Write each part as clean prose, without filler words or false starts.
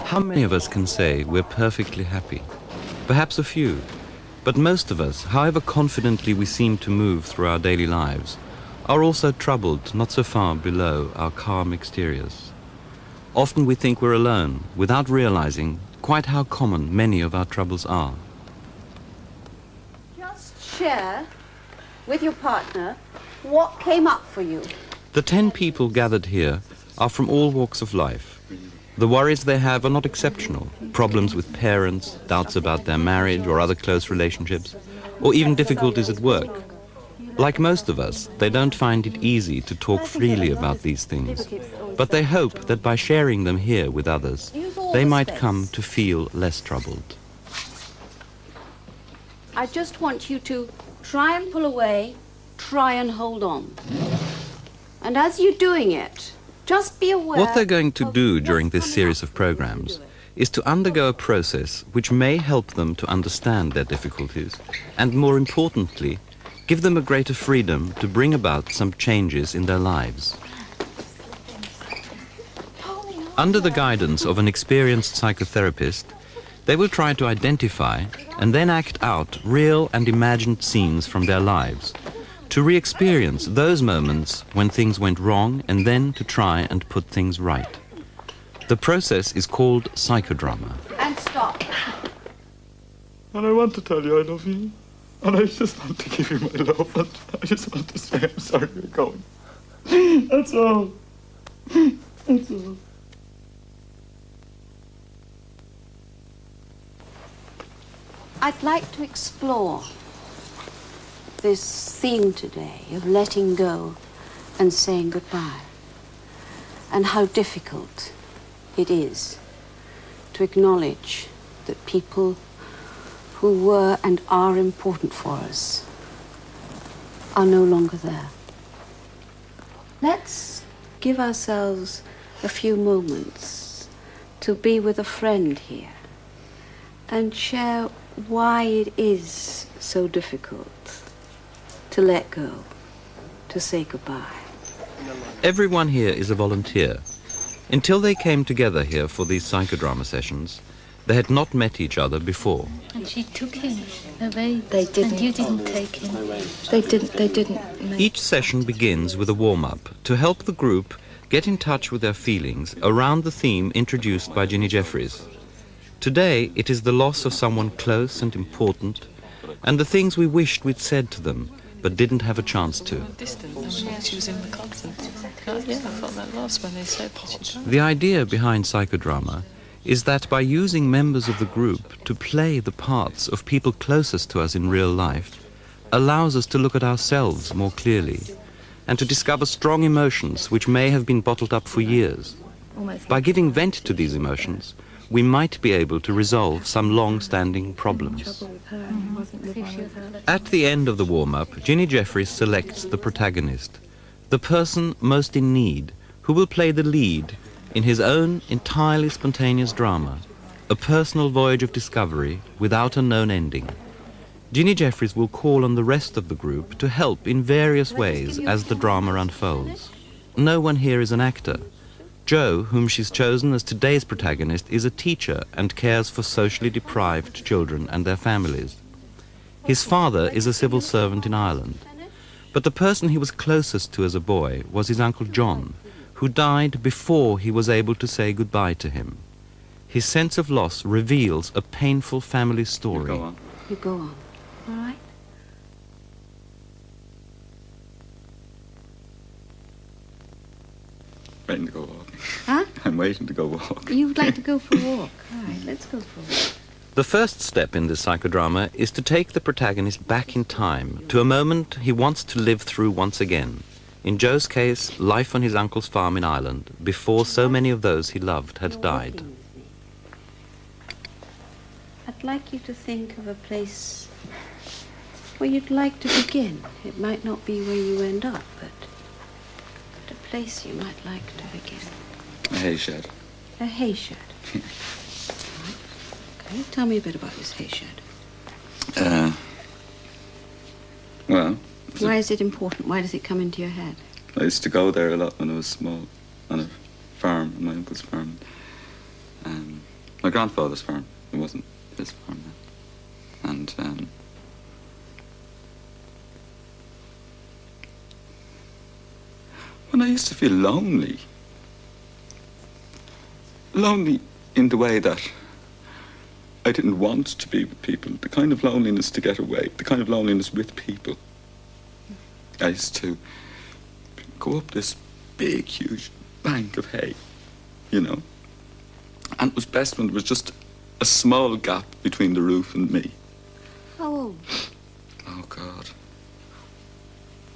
How many of us can say we're perfectly happy? Perhaps a few, but most of us, however confidently we seem to move through our daily lives, are also troubled not so far below our calm exteriors. Often we think we're alone, without realizing quite how common many of our troubles are. Just share with your partner what came up for you. The 10 people gathered here are from all walks of life. The worries they have are not exceptional. Problems with parents, doubts about their marriage or other close relationships, or even difficulties at work. Like most of us, they don't find it easy to talk freely about these things, but they hope that by sharing them here with others, they might come to feel less troubled. I just want you to try and pull away, try and hold on. And as you're doing it, just be aware. What they're going to do during this series of programs is to undergo a process which may help them to understand their difficulties and, more importantly, give them a greater freedom to bring about some changes in their lives. Under the guidance of an experienced psychotherapist, they will try to identify and then act out real and imagined scenes from their lives, to re-experience those moments when things went wrong and then to try and put things right. The process is called psychodrama. And stop. And I want to tell you I love you. And I just want to give you my love. And I just want to say I'm sorry you're going. That's all. That's all. I'd like to explore this theme today of letting go and saying goodbye, and how difficult it is to acknowledge that people who were and are important for us are no longer there. Let's give ourselves a few moments to be with a friend here and share why it is so difficult to let go, to say goodbye. Everyone here is a volunteer. Until they came together here for these psychodrama sessions, they had not met each other before. And she took him away. They didn't. And you didn't take him. They didn't. Each session begins with a warm-up to help the group get in touch with their feelings around the theme introduced by Jinnie Jefferies. Today, it is the loss of someone close and important, and the things we wished we'd said to them, but didn't have a chance to. She was in the convent. Yeah, I felt that loss when they said she died. The idea behind psychodrama is that by using members of the group to play the parts of people closest to us in real life, allows us to look at ourselves more clearly and to discover strong emotions which may have been bottled up for years. By giving vent to these emotions, we might be able to resolve some long-standing problems. At the end of the warm-up, Jinnie Jefferies selects the protagonist, the person most in need, who will play the lead in his own entirely spontaneous drama, a personal voyage of discovery without a known ending. Jinnie Jefferies will call on the rest of the group to help in various ways as the drama unfolds. No one here is an actor. Joe, whom she's chosen as today's protagonist, is a teacher and cares for socially deprived children and their families. His father is a civil servant in Ireland, but the person he was closest to as a boy was his Uncle John, who died before he was able to say goodbye to him. His sense of loss reveals a painful family story. You go on. All right? Waiting to go walking. Huh? I'm waiting to go walk. You'd like to go for a walk. All right, let's go for a walk. The first step in this psychodrama is to take the protagonist back in time to a moment he wants to live through once again. In Joe's case, life on his uncle's farm in Ireland, before so many of those he loved had died. I'd like you to think of a place where you'd like to begin. It might not be where you end up, but a place you might like to begin. A hay shed. A hay shed. Okay, tell me a bit about this hay shed. Well... Why is it important? Why does it come into your head? I used to go there a lot when I was small, on a farm, on my uncle's farm. my grandfather's farm. It wasn't his farm then. And when I used to feel lonely in the way that I didn't want to be with people, the kind of loneliness to get away, the kind of loneliness with people. I used to go up this big, huge bank of hay, you know. And it was best when there was just a small gap between the roof and me. How old? Oh, God.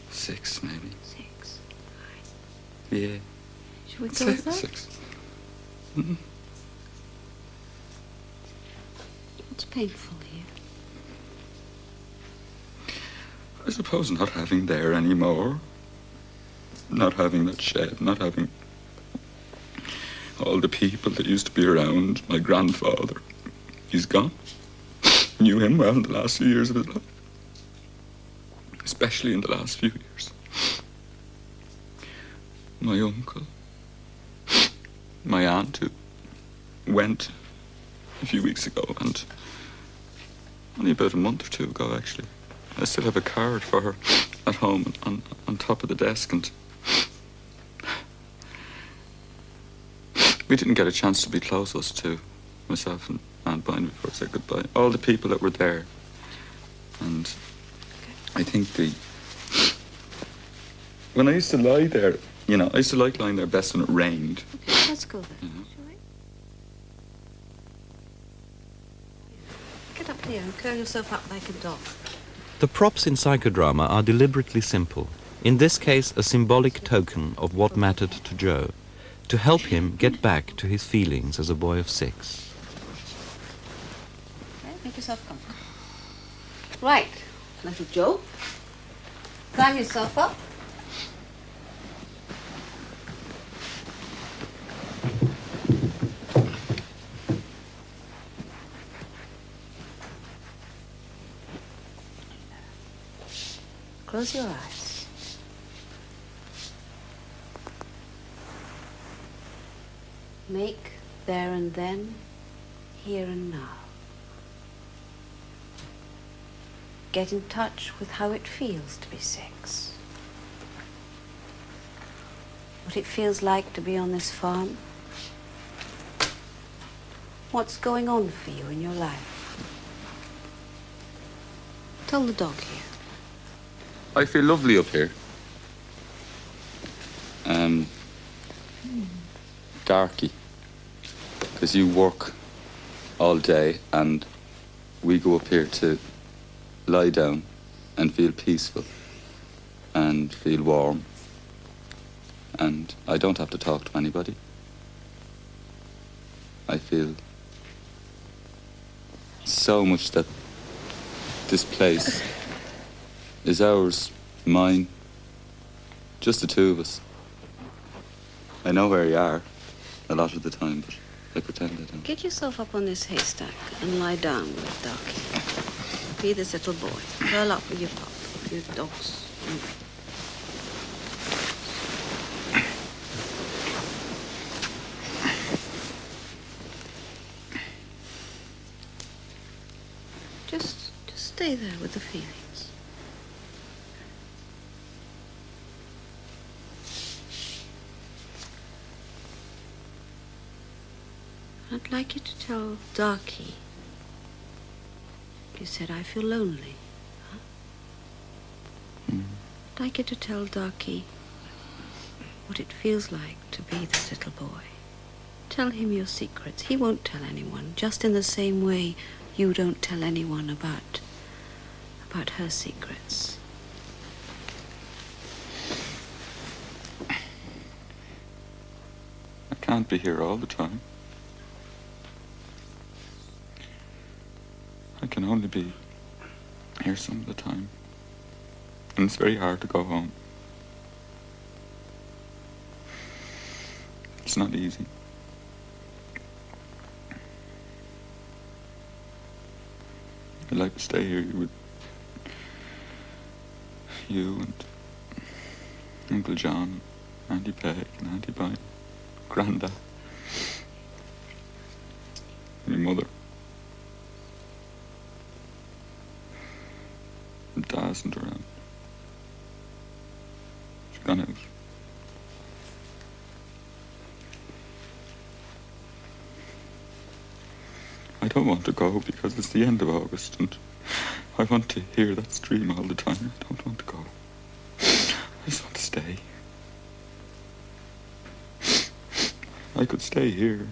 6, maybe. 6. Yeah. Should we go with that? 6. Mm-hmm. It's painful here. I suppose not having there anymore. Not having that shed, not having all the people that used to be around. My grandfather, he's gone. Knew him well in the last few years of his life. Especially in the last few years. My uncle. My aunt, who went a few weeks ago, and only about a month or 2 ago, actually. I still have a card for her at home on top of the desk, and we didn't get a chance to be close, us two, myself and Aunt Vine, before I said goodbye. All the people that were there. And I think when I used to lie there, you know, I used to like lying there best when it rained. Okay, let's go then. You know? Shall we? Get up here and curl yourself up like a dog. The props in psychodrama are deliberately simple. In this case, a symbolic token of what mattered to Joe, to help him get back to his feelings as a boy of 6. Okay, make yourself comfortable. Right, little Joe. Climb yourself up. Close your eyes. Make there and then, here and now. Get in touch with how it feels to be 6. What it feels like to be on this farm. What's going on for you in your life. Tell the dog here. I feel lovely up here. Darky. Because you work all day and we go up here to lie down and feel peaceful and feel warm. And I don't have to talk to anybody. I feel so much that this place is ours, mine, just the 2 of us. I know where you are a lot of the time, but I pretend I don't. Get yourself up on this haystack and lie down with Darky. Be this little boy. Curl up with your pup, your dogs. Just stay there with the feelings. I'd like you to tell Darky. You said, I feel lonely. Huh? I'd like you to tell Darky what it feels like to be this little boy. Tell him your secrets. He won't tell anyone, just in the same way you don't tell anyone about her secrets. I can't be here all the time. I can only be here some of the time. And it's very hard to go home. It's not easy. I'd like to stay here with you and Uncle John, Auntie Peg and Auntie Vine, Granda. mother. And Dad isn't around. She's gone out. I don't want to go because it's the end of August and I want to hear that stream all the time. I don't want to go. I just want to stay. I could stay here,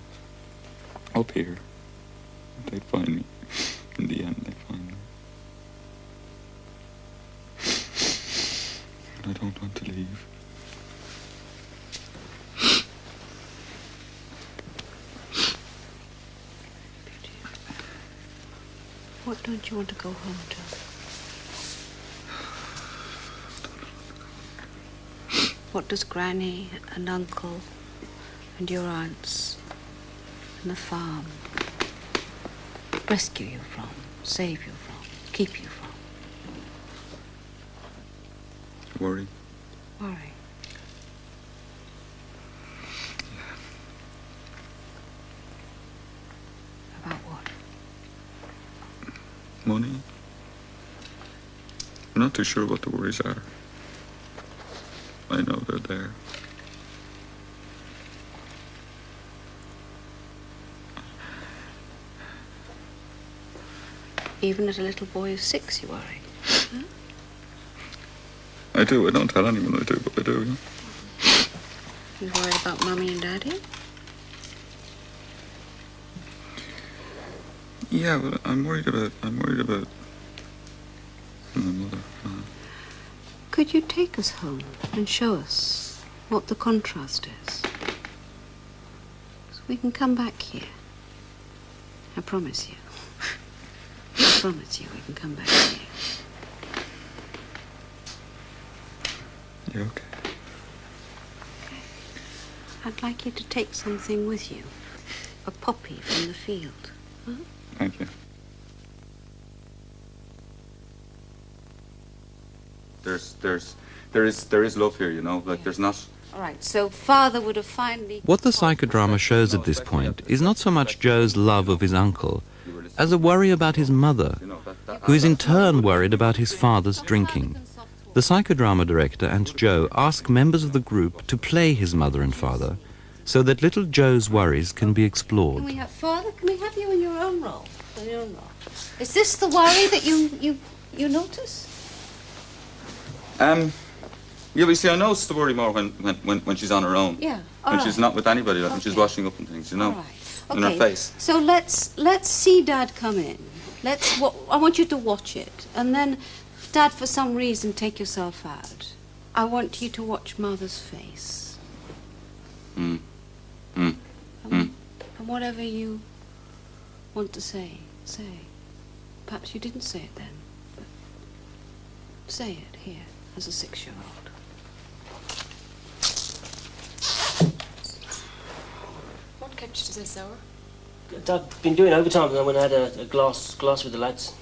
up here. They'd find me. In the end, they'd find me. And I don't want to leave. What don't you want to go home to? What does Granny and Uncle and your aunts and the farm rescue you from, save you from, keep you from? Worry. Worry. About what? Money. I'm not too sure what the worries are. I know they're there. Even as a little boy of 6, you worry. Huh? I do. I don't tell anyone I do, but I do, yeah. You worried about Mummy and Daddy? Yeah, but I'm worried about my mother. Could you take us home and show us what the contrast is? So we can come back here. I promise you. I promise you we can come back here. You okay? I'd like you to take something with you. A poppy from the field. Huh? Thank you. There is love here, you know. Like there's not. All right, so Father would have finally... What the psychodrama shows at this point is not so much Joe's love of his uncle as a worry about his mother, who is in turn worried about his father's drinking. The psychodrama director and Joe ask members of the group to play his mother and father so that little Joe's worries can be explored. Can we have Father? Can we have you in your own role? In your own role. Is this the worry that you notice? Yeah, but you see, I notice the worry more when she's on her own. Yeah. When she's not with anybody, like when she's washing up and things, you know. All right. Okay. In her face. So let's see Dad come in. I want you to watch it, and then, Dad, for some reason, take yourself out. I want you to watch Mother's face. And whatever you want to say. Perhaps you didn't say it then, but say it here as a 6-year-old. What kept you to this hour? I've been doing overtime and I went and had a glass with the lads.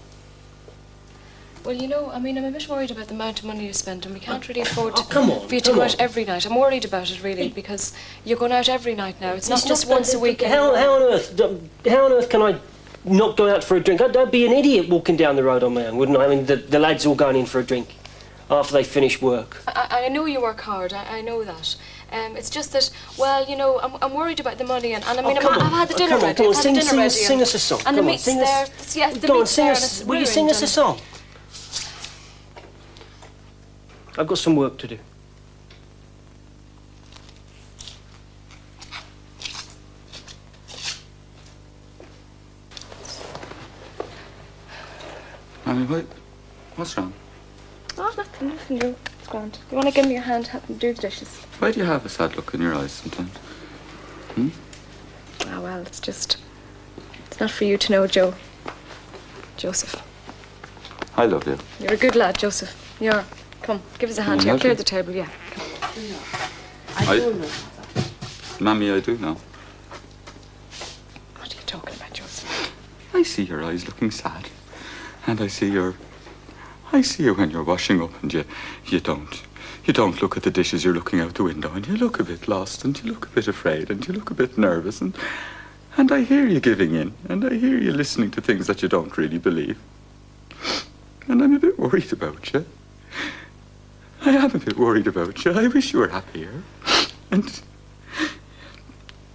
Well, you know, I mean, I'm a bit worried about the amount of money you spent, and we can't really afford for you to go out every night. I'm worried about it, really, because you're going out every night now. It's not just once a week. How on earth can I not go out for a drink? I'd be an idiot walking down the road on my own, wouldn't I? I mean, the lads all going in for a drink after they finish work. I know you work hard. I know that. It's just that, well, you know, I'm worried about the money, and I mean, I've had the dinner ready. Come on, sing us a song. And the meat's there. Yeah, the meat's there, and it's will you sing us a song? I've got some work to do. I mean, what's wrong? Oh, nothing, no. It's grand. You want to give me your hand, help me do the dishes? Why do you have a sad look in your eyes sometimes? Ah, well, it's not for you to know, Joe. Joseph. I love you. You're a good lad, Joseph. Come, give us a hand here. Clear the table, yeah. I do know. Mammy, I do know. What are you talking about, Joseph? I see your eyes looking sad. And I see you when you're washing up and you don't look at the dishes, you're looking out the window and you look a bit lost and you look a bit afraid and you look a bit nervous and And I hear you giving in, and I hear you listening to things that you don't really believe. And I'm a bit worried about you. I am a bit worried about you. I wish you were happier. And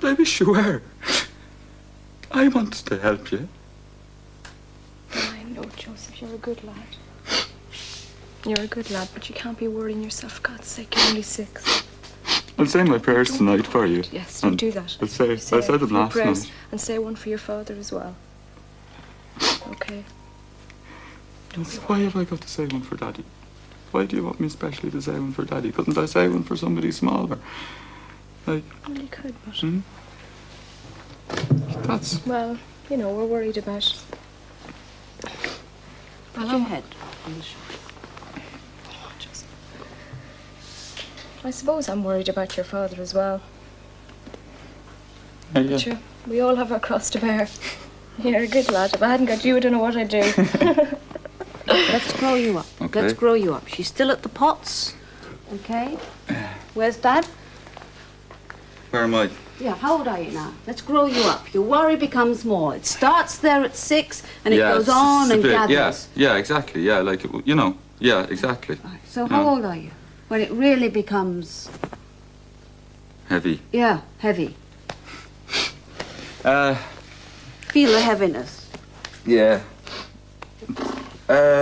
I wish you were. I want to help you. I know, Joseph, you're a good lad. You're a good lad, but you can't be worrying yourself, for God's sake, you're only 6. I'll say my prayers tonight for you. Yes, you do that. I said them last night. And say one for your father as well. Okay. Why have I got to say one for Daddy? Why do you want me especially to say one for Daddy? Couldn't I say one for somebody smaller? Like... Well, you could, but... Hmm? That's... Well, you know, we're worried about... Put your head on the shoulder. I suppose I'm worried about your father as well. Yeah. But sure, we all have our cross to bear. You're a good lad. If I hadn't got you, I don't know what I'd do. Let's grow you up. Okay. Let's grow you up. She's still at the pots. Okay? Where's Dad? Where am I? Yeah, how old are you now? Let's grow you up. Your worry becomes more. It starts there at 6 and it goes on and gathers. Yeah, exactly. Yeah, like, you know. Yeah, exactly. Right, so how old are you? When it really becomes... Heavy. Yeah, heavy. Feel the heaviness. Yeah. Come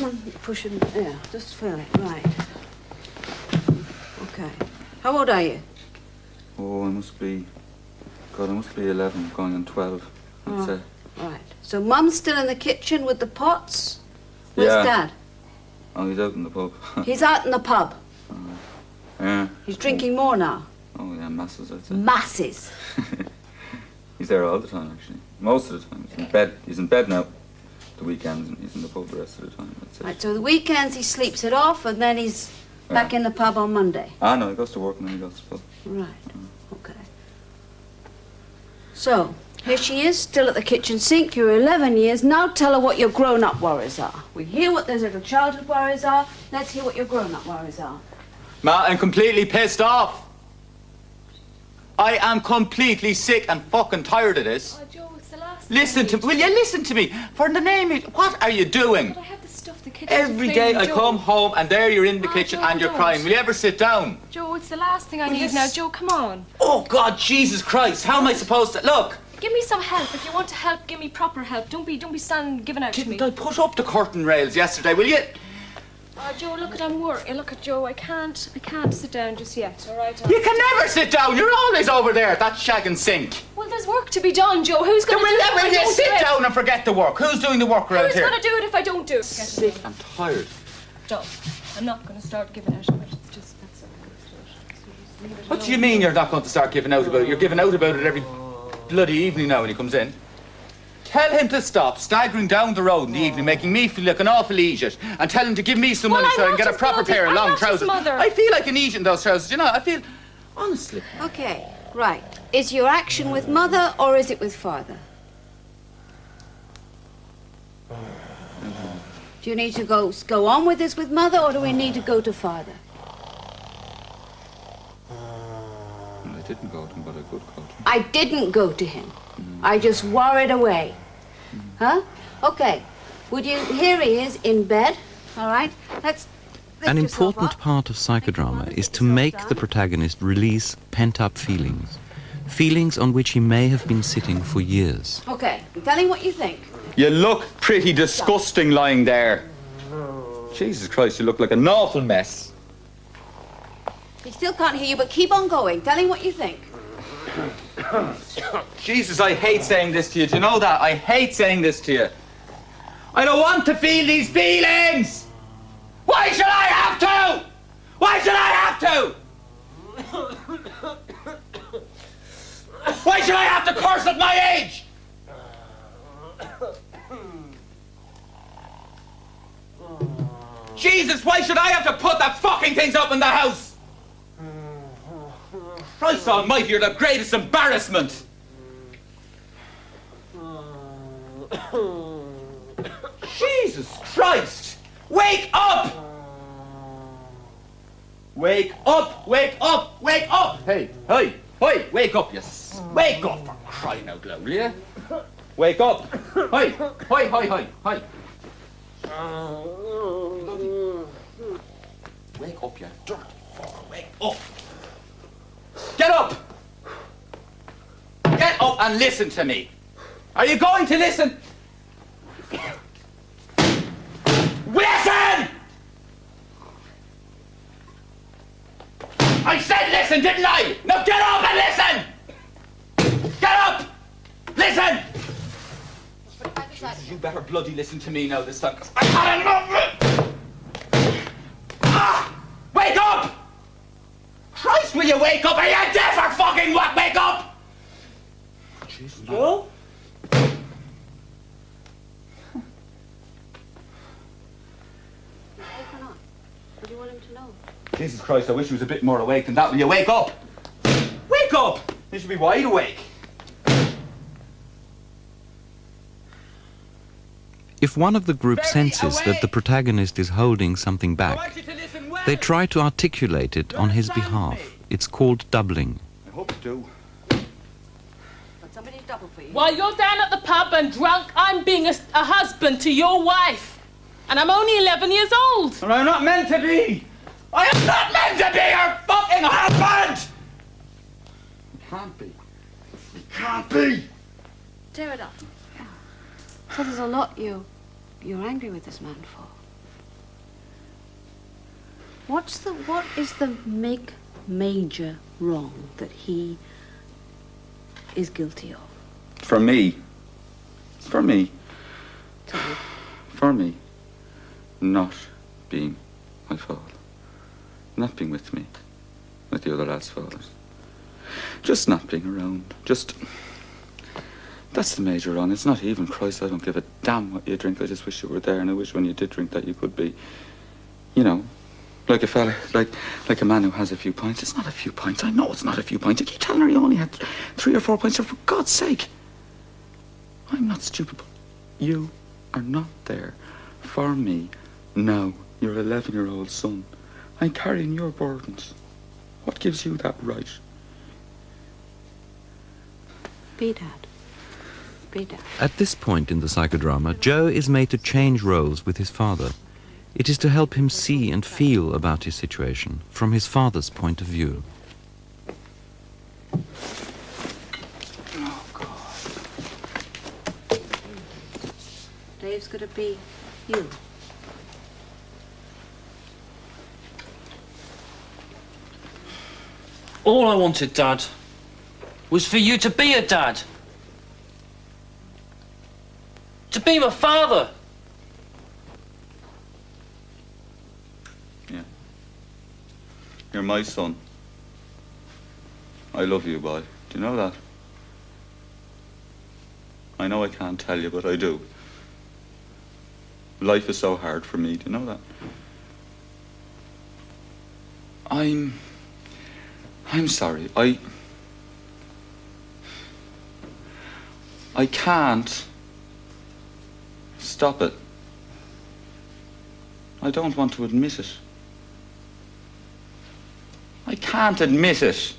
on, push him. Yeah, just feel it. Right. Okay. How old are you? Oh, I must be 11, going on 12, I'd say. Right. So Mum's still in the kitchen with the pots? Where's Dad? Oh, he's out in the pub. He's out in the pub. Yeah. He's drinking more now. Oh, yeah, masses, I'd say. Masses. He's there all the time, actually. Most of the time. He's in bed. He's in bed now. The weekends, and he's in the pub the rest of the time. That's it. Right, so the weekends he sleeps it off, and then he's back in the pub on Monday. Ah, no, he goes to work and then he goes to the pub. Right. Okay. So, here she is, still at the kitchen sink. You're 11 years. Now tell her what your grown-up worries are. We hear what those little childhood worries are. Let's hear what your grown-up worries are. Ma, I'm completely pissed off. I am completely sick and fucking tired of this. Oh, Joe, it's the last Will you listen to me? For the name of... What are you doing? But I have the stuff the kitchen. Every day I come home and there you're in the kitchen Joe, and you're don't. crying. Will you ever sit down? Joe, it's the last thing I need now. Joe, come on. Oh, God, Jesus Christ. How am I supposed to... Look. Give me some help. If you want to help, give me proper help. Don't be standing giving out to me. Didn't I put up the curtain rails yesterday, will you? Oh, Joe, look at I'm worried. Look at Joe. I can't sit down just yet. All right. You can never sit down. You're always over there at that shag and sink. Well, there's work to be done, Joe. Who's going to do it? Will you sit down and forget the work? Who's doing the work around Who's here? going to do it if I don't do it? Sick and tired. Joe, I'm not going to start giving out about it. It's just that's it. What do you mean you're not going to start giving out about it? You're giving out about it every bloody evening now when he comes in. Tell him to stop staggering down the road in the evening, making me feel like an awful idiot, and tell him to give me some money so I can get a proper pair of long trousers. I feel like an idiot in those trousers, you know, I feel... Honestly. Okay, right. Is your action with Mother or is it with Father? Do you need to go on with this with Mother or do we need to go to Father? I didn't go to him, but I could go to him. I didn't go to him. I just worried away. Huh? Okay. Here he is in bed. All right? An important part of psychodrama is to make the protagonist release pent-up feelings. Feelings on which he may have been sitting for years. Okay. Tell him what you think. You look pretty disgusting lying there. Jesus Christ, you look like an awful mess. He still can't hear you, but keep on going. Tell him what you think. Jesus, I hate saying this to you. Do you know that? I hate saying this to you. I don't want to feel these feelings! Why should I have to? Why should I have to? Why should I have to curse at my age? Jesus, why should I have to put that fucking things up in the house? Christ almighty, you're the greatest embarrassment. Jesus Christ! Wake up! Wake up! Wake up! Wake up! Hey, hey, hey! Wake up, wake up for crying out loud, will you? Wake up! Hey, hey, hey, hey, hey! Wake up, you dirty fucker! Wake up! Get up! Get up and listen to me! Are you going to listen? Listen! I said listen, didn't I? Now get up and listen! Get up! Listen! Jesus, you better bloody listen to me now this time, 'cause I've had enough of it! Ah! Wake up! Christ, will you wake up? Are you deaf or fucking what? Wake up! Jesus, Joe? What do you want him to know? Jesus Christ, I wish he was a bit more awake than that. Will you wake up? Wake up! You should be wide awake. If one of the group senses that the protagonist is holding something I back, want you to listen well. they try to articulate it on his behalf. It's called doubling. I hope you But somebody double for you. While you're down at the pub and drunk, I'm being a husband to your wife. And I'm only 11 years old. do. And I'm not meant to be. I am not meant to be your fucking husband! You can't be. You can't be! Tear it up. So there's a lot you're angry with this man for. What is the major wrong that he is guilty of? For me. For me. Tell me. For me. Not being my father. Not being with me. With the other lads' fathers. Just not being around. Just... That's the major wrong. It's not even, Christ, I don't give a damn what you drink. I just wish you were there, and I wish when you did drink that you could be, you know, like a fella, like a man who has a few pints. It's not a few pints. I know it's not a few pints. You keep telling her you only had 3 or 4 pints. For God's sake. I'm not stupid, but you are not there for me now. Your 11-year-old son. I'm carrying your burdens. What gives you that right? Be Dad. Be Dad. At this point in the psychodrama, Joe is made to change roles with his father. It is to help him see and feel about his situation from his father's point of view. Oh, God. Dave's gonna be you. All I wanted, Dad, was for you to be a dad. To be my father. Yeah. You're my son. I love you, boy. Do you know that? I know I can't tell you, but I do. Life is so hard for me. Do you know that? I'm sorry. I can't stop it. I don't want to admit it. I can't admit it.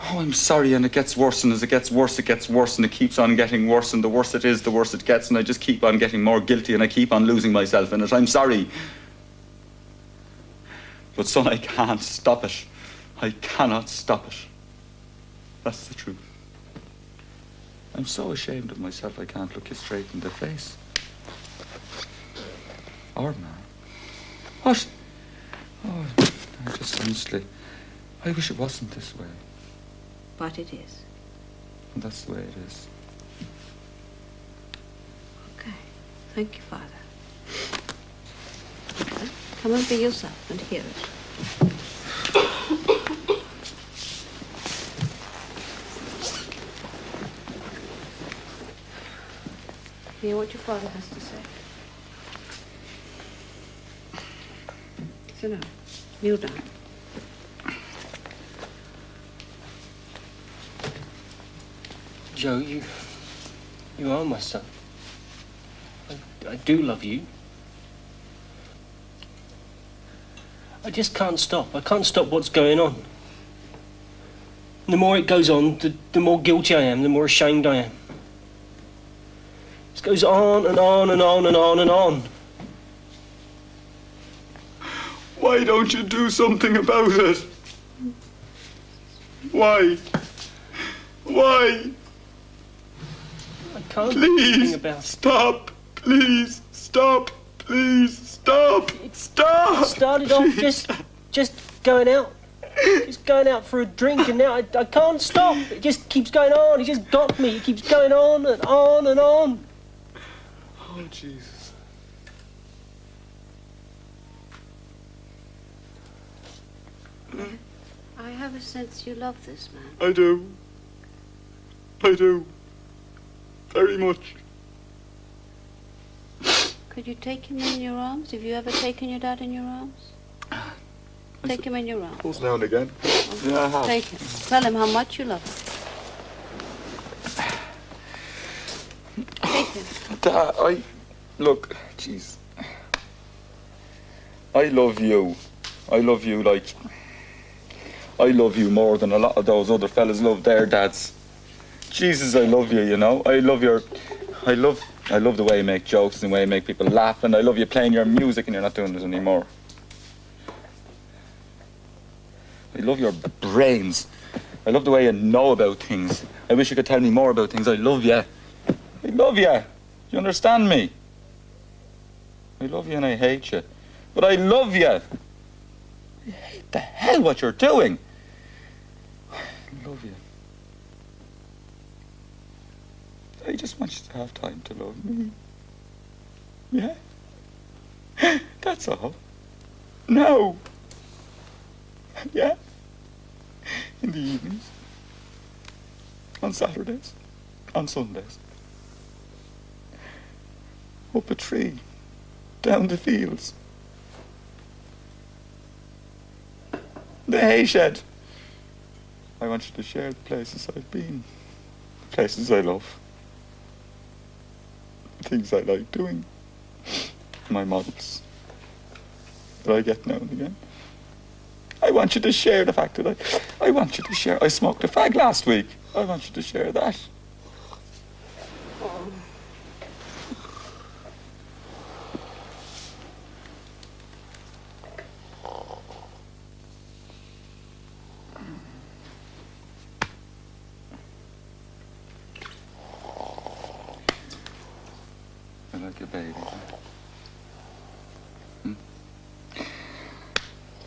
Oh, I'm sorry, and it gets worse, and as it gets worse, and it keeps on getting worse, and the worse it is, the worse it gets, and I just keep on getting more guilty, and I keep on losing myself in it. I'm sorry. But son, I can't stop it. I cannot stop it. That's the truth. I'm so ashamed of myself I can't look you straight in the face. Or man. What? Oh, I just honestly, I wish it wasn't this way. But it is. And that's the way it is. Okay. Thank you, Father. Okay. Come and be yourself and hear it. Hear what your father has to say. Sit down. Kneel down. Joe, you are my son. I do love you. I just can't stop. I can't stop what's going on. And the more it goes on, the more guilty I am, the more ashamed I am. It goes on and on and on and on and on. Why don't you do something about it? Why? Why? I can't do anything about it. Stop. Please, stop. Please, stop. Stop. It started off just going out. Just going out for a drink, and now I can't stop. It just keeps going on. He just got me. It keeps going on and on and on. Oh, Jesus. I have a sense you love this man. I do. I do. Very much. Could you take him in your arms? Have you ever taken your dad in your arms? Take him in your arms. Pulls now and again. Yeah, I have. Take him. Tell him how much you love him. Take him. Dad, look, jeez. I love you. I love you like... I love you more than a lot of those other fellas love their dads. Jesus, I love you, you know. I love the way you make jokes and the way you make people laugh, and I love you playing your music and you're not doing it anymore. I love your brains. I love the way you know about things. I wish you could tell me more about things. I love you. I love you. Do you understand me? I love you and I hate you. But I love you. I hate the hell what you're doing. I love you. I just want you to have time to love me. Yeah? That's all. No. Yeah? In the evenings. On Saturdays. On Sundays. Up a tree. Down the fields. The hay shed. I want you to share the places I've been. The places I love. The things I like doing. My models. That I get now and again. I want you to share the fact that I want you to share. I smoked a fag last week. I want you to share that. I like a baby.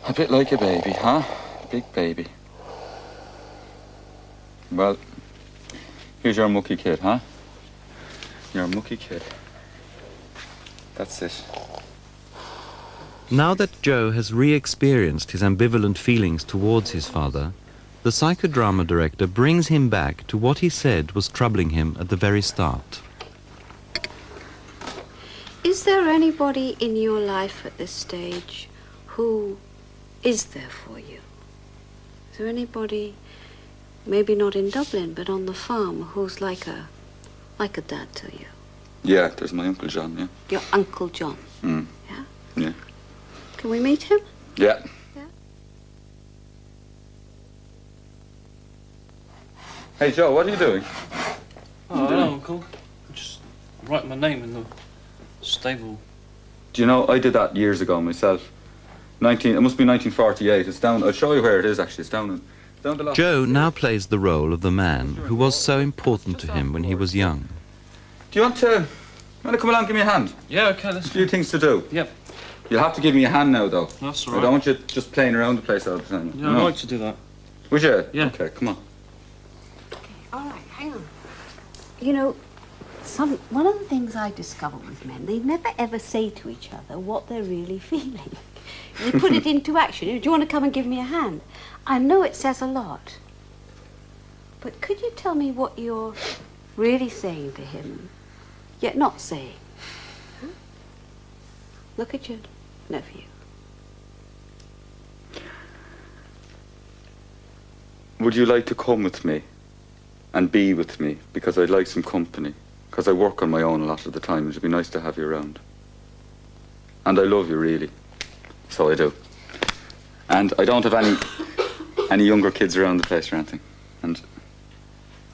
A bit like a baby, huh? Big baby. Well, here's your mucky kid, huh? Your mucky kid. That's it. Now that Joe has re-experienced his ambivalent feelings towards his father, the psychodrama director brings him back to what he said was troubling him at the very start. Is there anybody in your life at this stage who is there for you? Is there anybody, maybe not in Dublin, but on the farm, who's like a dad to you? Yeah, there's my Uncle John, yeah. Your Uncle John? Mm. Yeah? Yeah. Can we meet him? Yeah. Yeah. Hey, Joe, what are you doing? Oh, hello, Uncle. I just write my name in the stable. Do you know, I did that years ago myself. It must be 1948. It's down, I'll show you where it is, actually. It's down the last... Joe now plays the role of the man who was so important to him when he was young. Do you want to come along and give me a hand? Yeah, okay, let's A few things to do. Yep. You'll have to give me a hand now, though. That's all I right. don't want you just playing around the place all the time. Yeah, I'd like to do that. Would you? Yeah. Okay, come on. All right, hang on. You know, one of the things I discovered with men, they never ever say to each other what they're really feeling. They put it into action. Do you want to come and give me a hand? I know it says a lot. But could you tell me what you're really saying to him, yet not saying? Huh? Look at your nephew. Would you like to come with me and be with me? Because I'd like some company. Because I work on my own a lot of the time. It'd be nice to have you around. And I love you, really. So I do. And I don't have any younger kids around the place or anything. And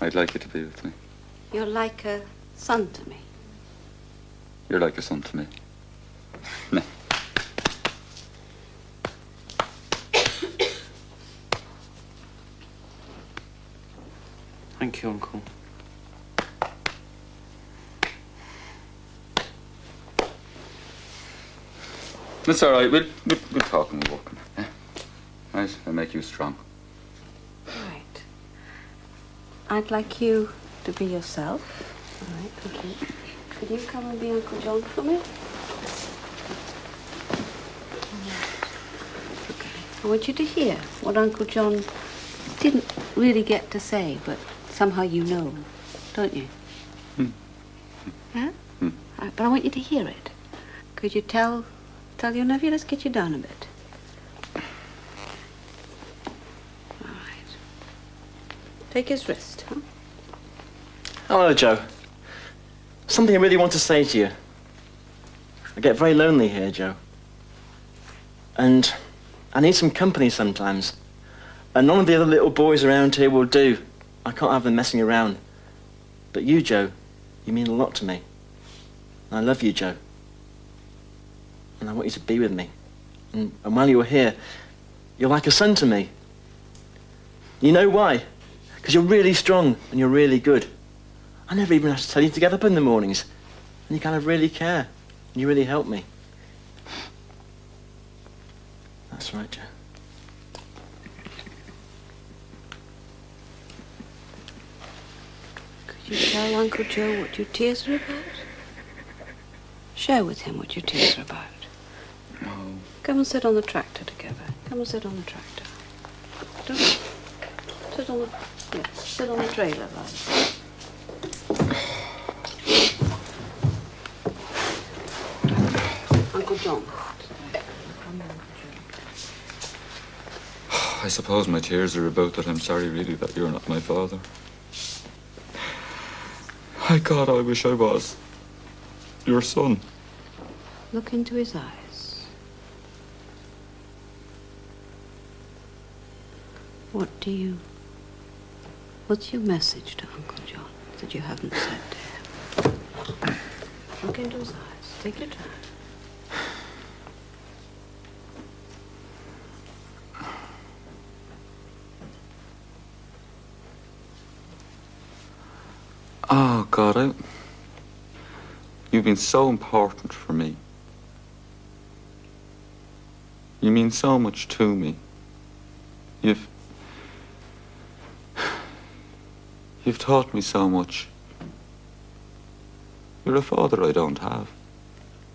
I'd like you to be with me. You're like a son to me. You're like a son to me. No. Thank you, Uncle. That's all right. We'll talk and we'll walk. Yeah? Right? I'll make you strong. Right. I'd like you to be yourself. All right, thank you. Could you come and be Uncle John for me? Okay. I want you to hear what Uncle John didn't really get to say, but somehow you know, don't you? Yeah? Right, but I want you to hear it. Could you tell your nephew? Let's get you down a bit. All right. Take his wrist, huh? Hello, Joe. Something I really want to say to you. I get very lonely here, Joe. And I need some company sometimes. And none of the other little boys around here will do. I can't have them messing around. But you, Joe, you mean a lot to me. And I love you, Joe. And I want you to be with me. And while you're here, you're like a son to me. You know why? Because you're really strong and you're really good. I never even have to tell you to get up in the mornings. And you kind of really care. And you really help me. That's right, Joe. Could you tell Uncle Joe what your tears are about? Share with him what your tears are about. No. Come and sit on the tractor together. Come and sit on the tractor. Don't sit on the sit on the trailer, lad. Uncle John. I suppose my tears are about that I'm sorry really that you're not my father. My God, I wish I was your son. Look into his eyes. What's your message to Uncle John that you haven't said to him? Look into his eyes. Take your time. Oh, God, you've been so important for me. You mean so much to me. You've taught me so much. You're a father I don't have.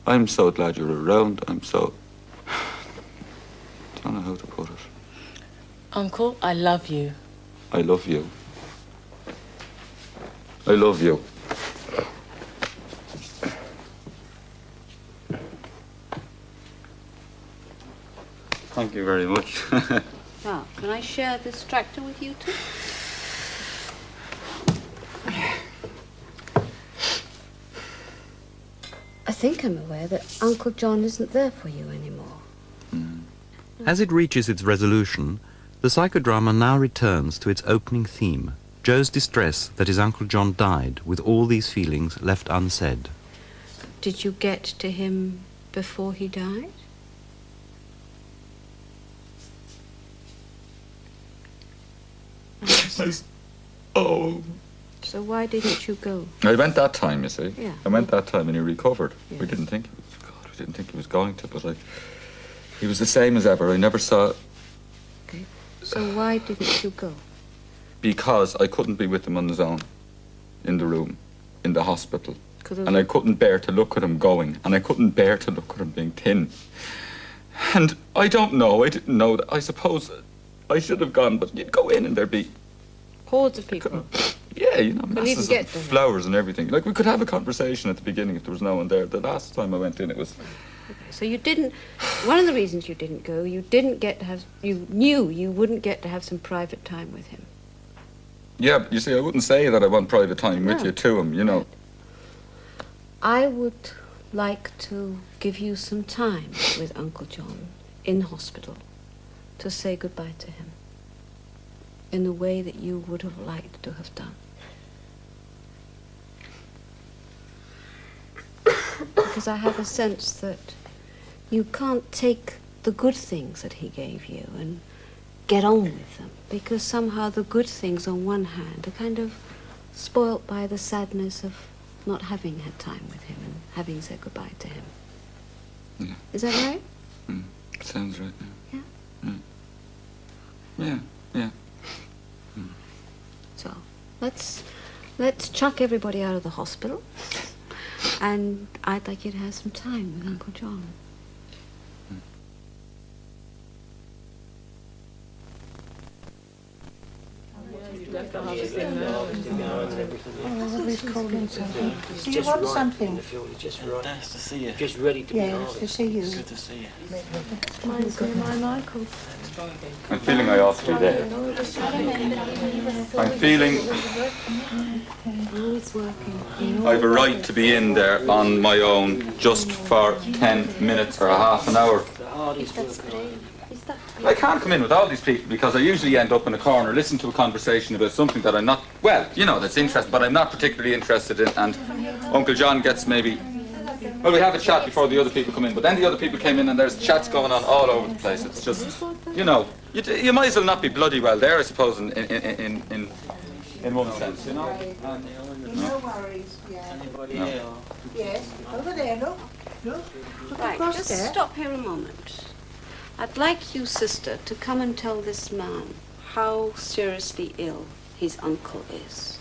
I'm so glad you're around. I don't know how to put it. Uncle, I love you. I love you. I love you. Thank you very much. Now, can I share this tractor with you two? I think I'm aware that Uncle John isn't there for you anymore. As it reaches its resolution, the psychodrama now returns to its opening theme, Joe's distress that his Uncle John died with all these feelings left unsaid. Did you get to him before he died? Oh. So why didn't you go? I went that time, you see. Yeah. I went that time and he recovered. Yeah. We didn't think he was going to, but he was the same as ever. I never saw. Okay. So why didn't you go? Because I couldn't be with him on his own, in the room, in the hospital. And I of... couldn't bear to look at him going, and I couldn't bear to look at him being thin. And I don't know, I didn't know that. I suppose I should have gone, but you'd go in and there'd be... hordes of people. Yeah, you know, Well, masses of flowers and everything. Like, we could have a conversation at the beginning if there was no one there. The last time I went in, it was... Okay, so you didn't... One of the reasons you didn't go, you didn't get to have... You knew you wouldn't get to have some private time with him. Yeah, but you see, I wouldn't say that I want private time with you to him, you know. I would like to give you some time with Uncle John in hospital to say goodbye to him in the way that you would have liked to have done. Because I have a sense that you can't take the good things that he gave you and get on with them, because somehow the good things on one hand are kind of spoilt by the sadness of not having had time with him and having said goodbye to him. Yeah. Is that right? Sounds right, yeah. Yeah? Yeah. So, let's chuck everybody out of the hospital, and I'd like you to have some time with Uncle John. He's called in something. Do you want something? Just right. Nice to see you. Just ready to be Yes, harvested. to see you. Good to see you. Mine's me, my Michael. I'm feeling I ought to be there. I'm feeling Always working. I've a right to be in there on my own just for 10 minutes or a half an hour. The hardest work. I can't come in with all these people because I usually end up in a corner, listen to a conversation about something that I'm not, well, you know, that's interesting, but I'm not particularly interested in, and Uncle John gets maybe, well, we have a chat before the other people come in, but then the other people came in and there's chats going on all over the place. It's just, you know, you might as well not be bloody well there, I suppose, in one sense, you know? No worries, yeah. Anybody No. here? Yes, over there, look. Look. Look Right, across just there. stop here a moment. I'd like you, sister, to come and tell this man how seriously ill his uncle is.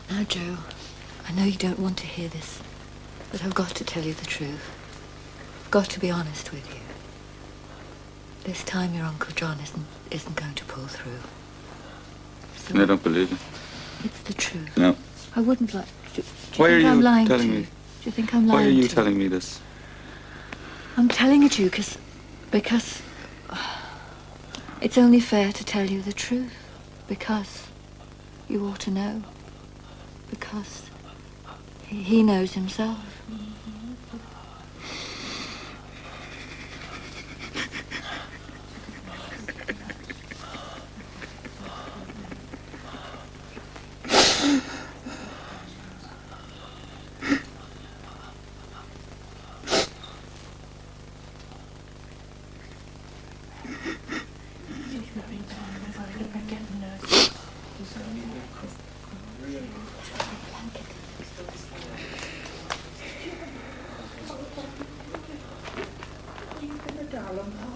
Now, Joe, I know you don't want to hear this, but I've got to tell you the truth. I've got to be honest with you. This time your Uncle John isn't going to pull through. So I don't believe it. it's the truth. No. I wouldn't like... Do you Why are think I'm you lying telling to you? me? Do you think I'm lying Why are you to telling me this? I'm telling it to you because it's only fair to tell you the truth. Because you ought to know. Because he knows himself.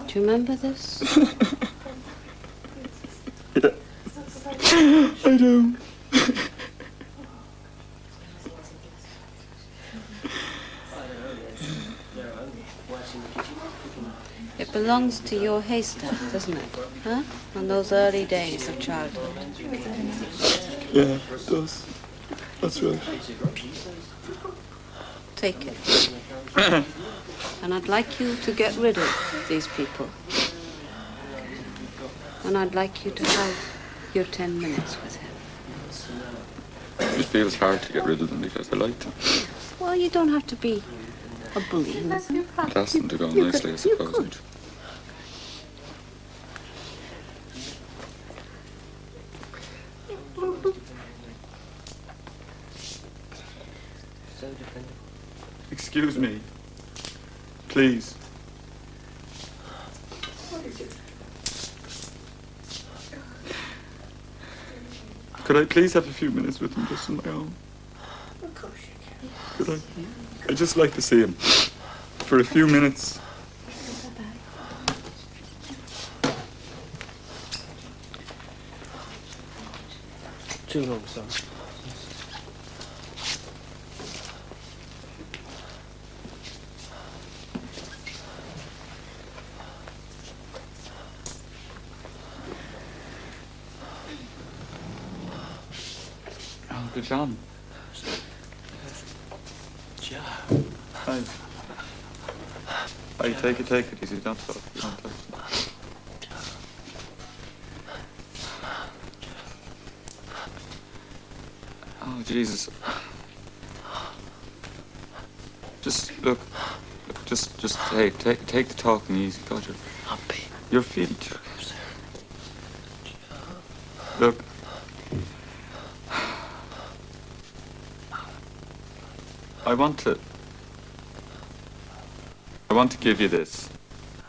Do you remember this? I do. It belongs to your haystack, doesn't it? Huh? On those early days of childhood. Yeah, it does. That's right. Take it. And I'd like you to get rid of these people. And I'd like you to have your 10 minutes with him. It feels hard to get rid of them because I like them. Well, you don't have to be a bully. I'd ask them to go You nicely, I could- suppose. So dependable. Excuse me. Please. Could I please have a few minutes with him just on my own? Of course you can. Could I? I'd just like to see him. For a few minutes. Too long, son. Uncle John. Joe. Hi. Hi, take it easy. Don't stop. Don't touch. Oh, Jesus. Just look. Hey, take the talking easy, God. You're feeling too. Look. I want to give you this.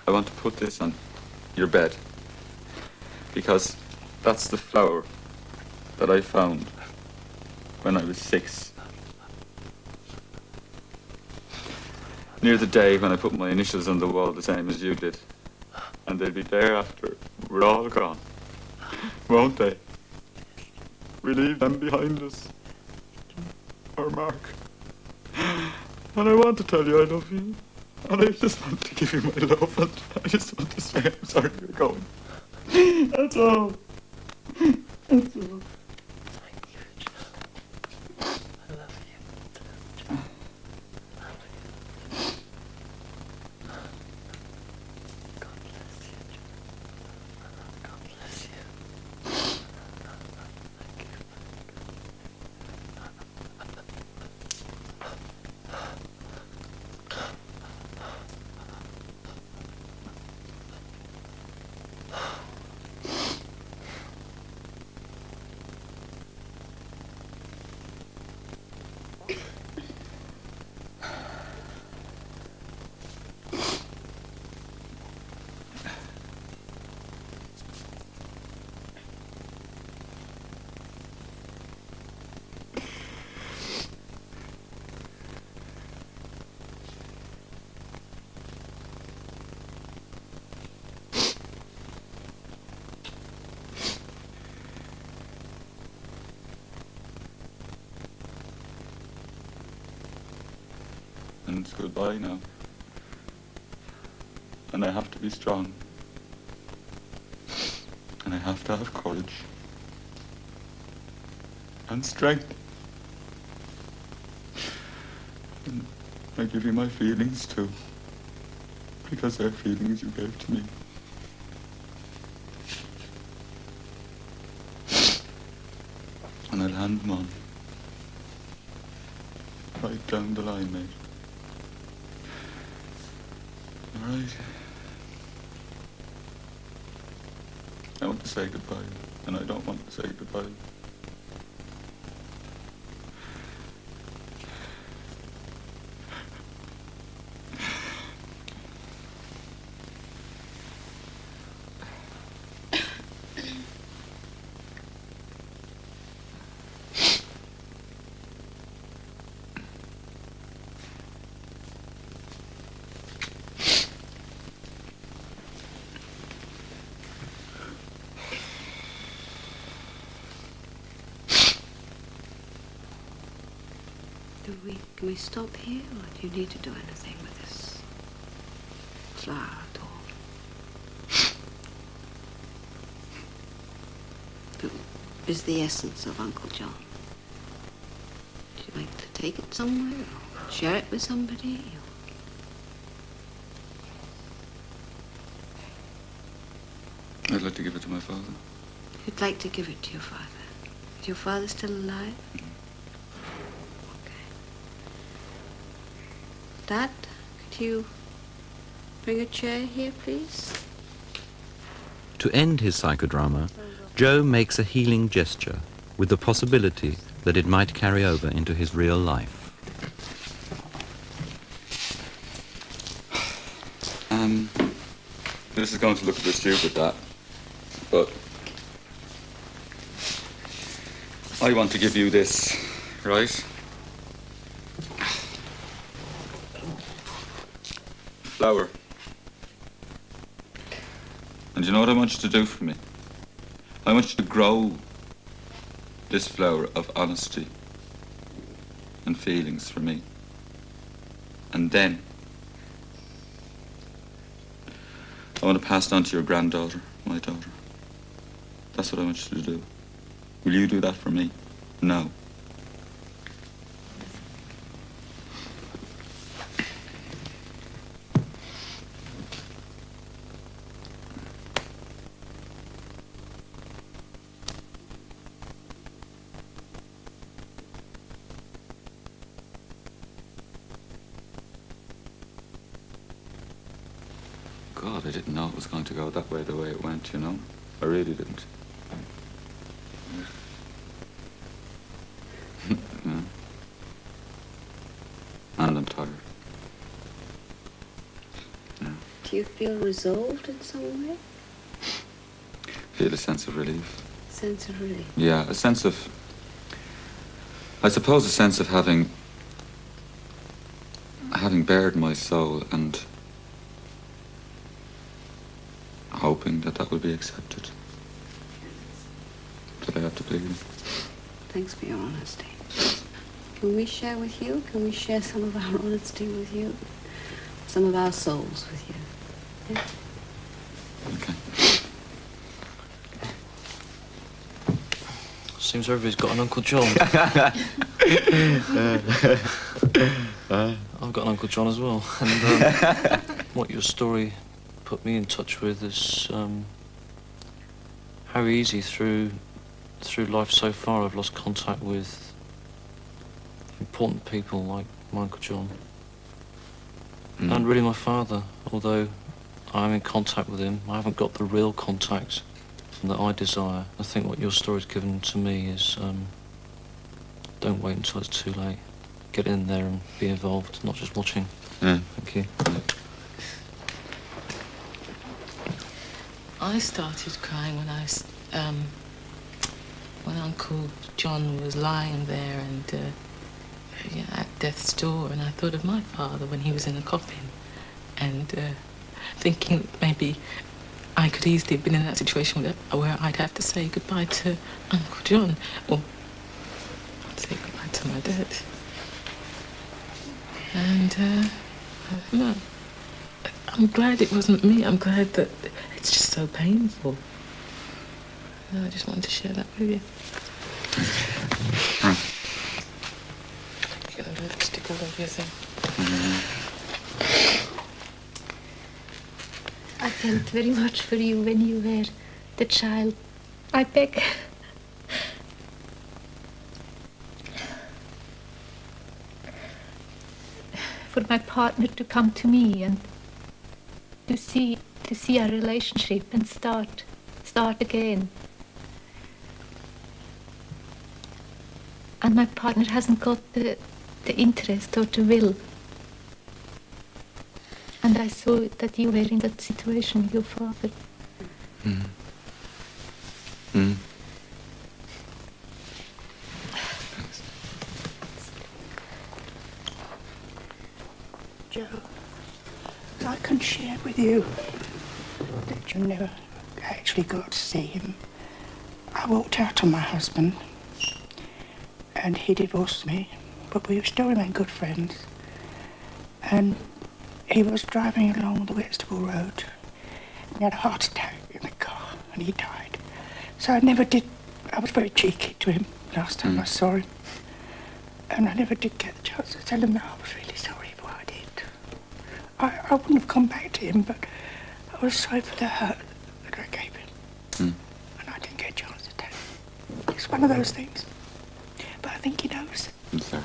I want to put this on your bed. Because that's the flower that I found when I was 6. Near the day when I put my initials on the wall the same as you did. And they'll be there after we're all gone. Won't they? We leave them behind us. Our mark. And I want to tell you I love you. And I just want to give you my love. And I just want to say I'm sorry you're going. That's all. That's all. And it's goodbye now. And I have to be strong. And I have to have courage. And strength. And I give you my feelings too. Because they're feelings you gave to me. And I'll hand them on. Right down the line, mate. All right. I want to say goodbye, and I don't want to say goodbye. Can we stop here, or do you need to do anything with this flower at all? That is the essence of Uncle John. Would you like to take it somewhere, or share it with somebody? I'd like to give it to my father. You'd like to give it to your father? Is your father still alive? Mm-hmm. Dad, could you bring a chair here, please? To end his psychodrama, Joe makes a healing gesture with the possibility that it might carry over into his real life. This is going to look a bit stupid, that, but I want to give you this, right? Flower. And you know what I want you to do for me? I want you to grow this flower of honesty and feelings for me. And then I want to pass it on to your granddaughter, my daughter. That's what I want you to do. Will you do that for me? No. God, I didn't know it was going to go that way, the way it went, you know? I really didn't. Yeah. And I'm tired. Yeah. Do you feel resolved in some way? Feel a sense of relief. Sense of relief? Yeah, a sense of... I suppose a sense of having bared my soul and hoping that that will be accepted. That I have to plead. Thanks for your honesty. Can we share with you? Can we share some of our honesty with you? Some of our souls with you? Yeah? Okay. Seems everybody's got an Uncle John. I've got an Uncle John as well. And what your story put me in touch with is how easy through life so far I've lost contact with important people like my Uncle John. And really my father, although I'm in contact with him, I haven't got the real contact that I desire. I think what your story's given to me is don't wait until it's too late. Get in there and be involved, not just watching. Thank you. I started crying when Uncle John was lying there and at death's door, and I thought of my father when he was in a coffin, and thinking maybe I could easily have been in that situation where I'd have to say goodbye to Uncle John, or I'd say goodbye to my dad. And no, I'm glad it wasn't me. I'm glad that it's just so painful. I just wanted to share that with you. Get a lipstick all over your thing. I felt very much for you when you were the child. I beg. For my partner to come to me and to see our relationship and start again. And my partner hasn't got the interest or the will. And I saw that you were in that situation with your father. Joe, I can share with you that you never actually got to see him. I walked out on my husband and he divorced me, but we still remain good friends. And he was driving along the Whitstable Road and he had a heart attack in the car and he died. So I was very cheeky to him last time I saw him. And I never did get the chance to tell him that I was really sorry for what I did. I wouldn't have come back to him, but I was sorry for the hurt that I gave him. And I didn't get a chance to tell him. It's one of those things. But I think he knows. I'm sorry.